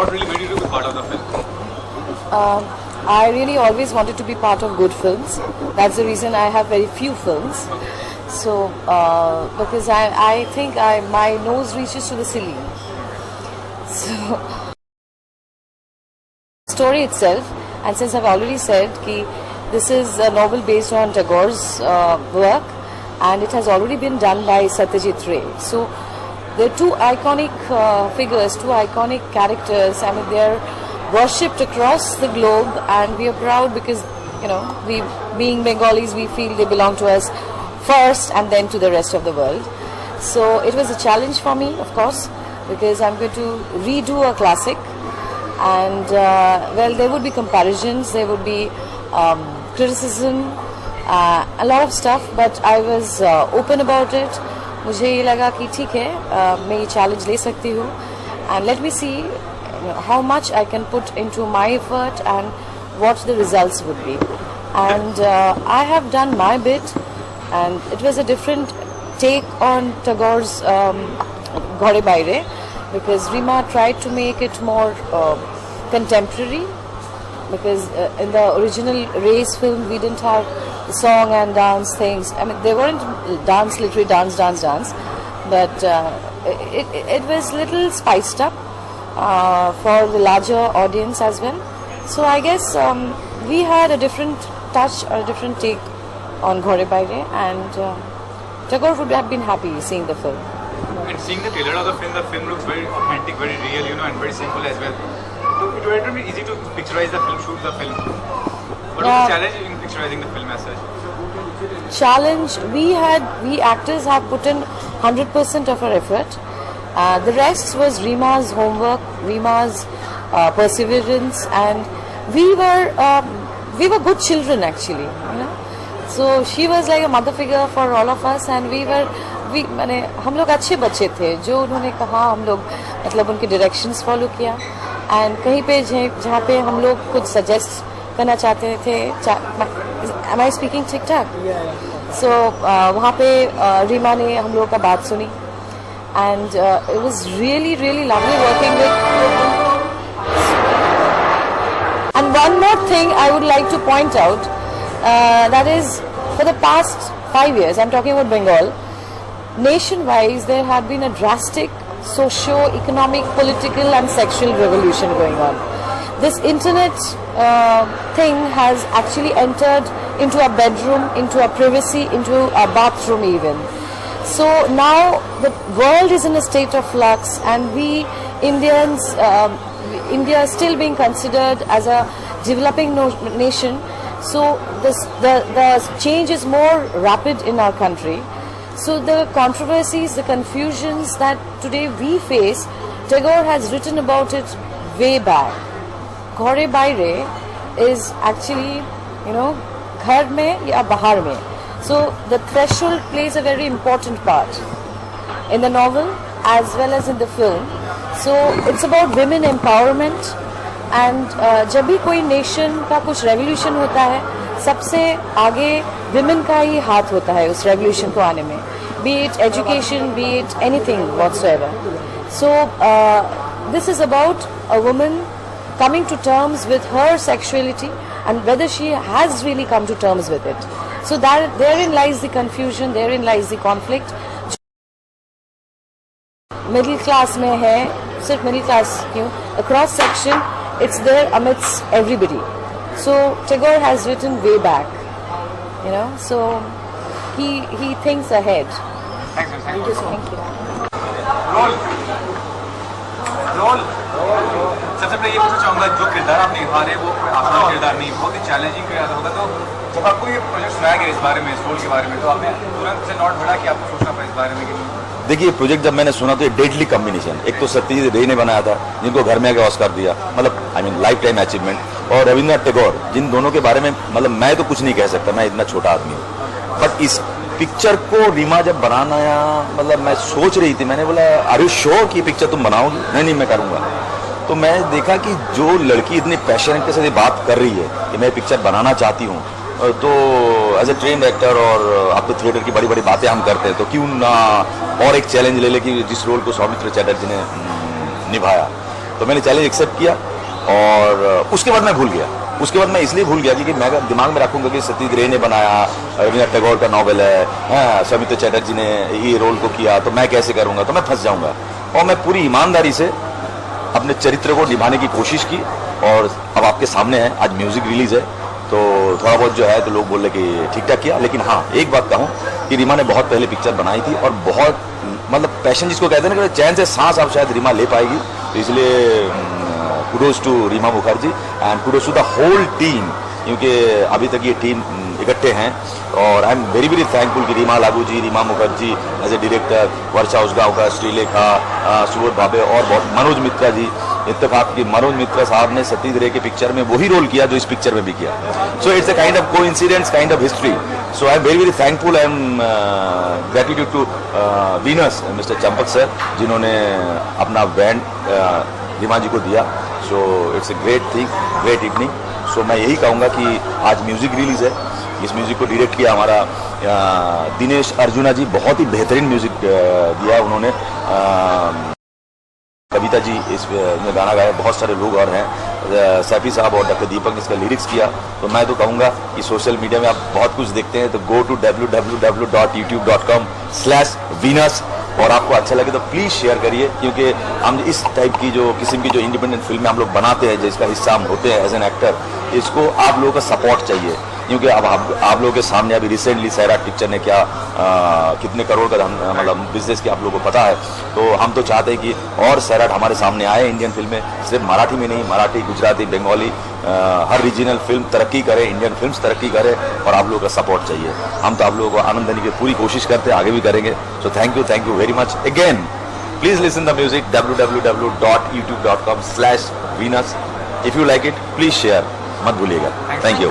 what really made you to be part of the film? I really always wanted to be part of good films. That's the reason I have very few films. So, because I think my nose reaches to the ceiling. So, story itself, and since I've already said that this is a novel based on Tagore's work, and it has already been done by Satyajit Ray. So, there are two iconic figures, two iconic characters. I mean, they're worshipped across the globe, and we are proud because, you know, we being Bengalis, we feel they belong to us first and then to the rest of the world. So it was a challenge for me, of course, because I'm going to redo a classic, and well, there would be comparisons, there would be criticism, a lot of stuff, but I was open about it. मुझे ये लगा कि ठीक है, मैं ये challenge ले सकती हूँ, and let me see how much I can put into my effort and what the results would be. And I have done my bit, and it was a different take on Tagore's Ghore Baire, because Rima tried to make it more contemporary, because in the original Race film we didn't have the song and dance things. I mean, they weren't dance, literally dance, but it was little spiced up for the larger audience as well. So I guess we had a different touch or a different take on Ghore Baire, and Tagore would have been happy seeing the film. And seeing the trailer of the film looks very authentic, very real, you know, and very simple as well. So it would have been easy to picturize the film, shoot the film. What was the challenge in picturizing the film as such? Challenge, we actors have put in 100% of our effort. The rest was Rima's homework, Rima's perseverance, and we were good children actually, you know. So she was like a mother figure for all of us, and माने हम लोग अच्छे बच्चे थे, जो उन्होंने कहा हम लोग मतलब उनके डायरेक्शंस फॉलो किया, एंड कहीं पे जहाँ पे हम लोग कुछ सजेस्ट करना चाहते थे, am I speaking ठीक ठाक? So वहाँ पे रीमा ने हम लोगों का बात सुनी, and it was really lovely working with. And one more thing I would like to point out, that is, for the past 5 years, I'm talking about Bengal, nation-wise there had been a drastic socio-economic, political and sexual revolution going on. This internet thing has actually entered into our bedroom, into our privacy, into our bathroom even. So now the world is in a state of flux, and we Indians, India is still being considered as a developing nation. So the change is more rapid in our country. So the controversies, the confusions that today we face, Tagore has written about it way back. Ghore Baire is actually, you know, ghar mein ya bahar mein. So the threshold plays a very important part in the novel as well as in the film. So it's about women empowerment, and जब भी कोई nation का कुछ revolution होता है, सबसे आगे women का ही हाथ होता है उस revolution को आने में, be it education, be it anything whatsoever. So this is about a woman coming to terms with her sexuality and whether she has really come to terms with it. So that therein lies the confusion, therein lies the conflict. Middle class में है, सिर्फ middle class क्यों? Across section, it's there amidst everybody. So Tagore has written way back, you know. So he thinks ahead. Thanks, Thank you so much. Role सबसे पहले ये पूछना चाहूँगा, जो किरदार आप निभा वो अपना किरदार नहीं, बहुत ही चैलेंजिंग किरदार होगा। तो जब आपको ये प्रोजेक्ट सुनाया गया इस बारे में, इस रोल के बारे में, तो आपने तुरंत से नोट बढ़ा कि आपको सोचना पड़ा इस बारे में कि देखिए, प्रोजेक्ट जब मैंने सुना तो ये डेडली कॉम्बिनेशन, एक तो सत्यजीत रे ने बनाया था जिनको घर में आके ऑस्कर दिया, मतलब I mean life time achievement, और रविंद्रनाथ टैगोर, जिन दोनों के बारे में मतलब मैं तो कुछ नहीं कह सकता, मैं इतना छोटा आदमी हूँ, बट इस पिक्चर को रीमा जब बनाना आया, मतलब मैं सोच रही थी, मैंने बोला आर यू श्योर कि पिक्चर तुम बनाओगी? नहीं मैं करूँगा। तो मैं देखा कि जो लड़की इतनी पैशनेट के साथ बात कर रही है कि मैं पिक्चर बनाना चाहती हूँ, तो एज ए ट्रेन्ड एक्टर और अब तो थिएटर की बड़ी बड़ी बातें हम करते हैं, तो क्यों ना और एक चैलेंज ले ले कि जिस रोल को सौमित्र चैटर्जी ने निभाया। तो मैंने चैलेंज एक्सेप्ट किया और उसके बाद मैं भूल गया। उसके बाद मैं इसलिए भूल गया क्योंकि मैं दिमाग में रखूंगा कि सत्यजीत रे ने बनाया, रविंद्रनाथ टैगोर का नॉवेल है, हाँ, सौमित्र चैटर्जी ने ये रोल को किया, तो मैं कैसे करूंगा, तो मैं फंस जाऊंगा। और मैं पूरी ईमानदारी से अपने चरित्र को निभाने की कोशिश की और अब आपके सामने है। आज म्यूजिक रिलीज है तो थोड़ा बहुत जो है तो लोग बोल रहे कि ठीक ठाक किया, लेकिन हाँ एक बात कहूँ कि रीमा ने बहुत पहले पिक्चर बनाई थी और बहुत मतलब पैशन जिसको कहते हैं ना, चैन से सांस आप शायद रीमा ले पाएगी, तो इसलिए kudos to Reema Mukherjee and kudos to the whole team, क्योंकि अभी तक ये टीम इकट्ठे हैं और I am very very thankful कि Reema Lagoo ji, Reema Mukherjee as a director, Varsha Usgaonkar, Shrilekha, Subodh Bhave और बहुत मनोज मित्रा जी। इत्तेफाक की मनोज मित्रा साहब ने सत्यजीत रे के पिक्चर में वही रोल किया जो इस पिक्चर में भी किया। So it's a kind of coincidence, kind of history. So I am very very thankful, I am gratitude to Venus mister Champak sir, जिन्होंने अपना बैंड रीमा जी को दिया। So it's a great thing, great evening. So मैं यही कहूँगा कि आज music release है। इस म्यूजिक को डायरेक्ट किया हमारा दिनेश अर्जुना जी, बहुत ही बेहतरीन म्यूजिक दिया उन्होंने। कविता जी इसमें गाना गाया, बहुत सारे लोग और हैं, सैफी साहब और डॉक्टर दीपक ने इसका लिरिक्स किया। तो मैं तो कहूँगा कि सोशल मीडिया में आप बहुत कुछ देखते हैं, तो गो टू www.youtube.com/Venus और आपको अच्छा लगे तो प्लीज़ शेयर करिए, क्योंकि हम इस टाइप की जो किस्म की जो इंडिपेंडेंट फिल्में हम लोग बनाते हैं, जिसका हिस्सा हम होते हैं एज एन एक्टर, इसको आप लोगों का सपोर्ट चाहिए। क्योंकि अब आप लोगों के सामने अभी रिसेंटली सैराट पिक्चर ने क्या कितने करोड़ का मतलब बिजनेस की आप लोगों को पता है। तो हम तो चाहते हैं कि और सैराट हमारे सामने आए, इंडियन फिल्में, सिर्फ मराठी में नहीं, मराठी, गुजराती, बंगाली, हर रीजनल फिल्म तरक्की करे, इंडियन फिल्म्स तरक्की करे और आप लोगों का सपोर्ट चाहिए। हम तो आप लोगों को आनंद देने की पूरी कोशिश करते हैं, आगे भी करेंगे। So thank you very much again. Please listen the music www.youtube.com/Venus। If you like it please share मत भूलिएगा। Thank you.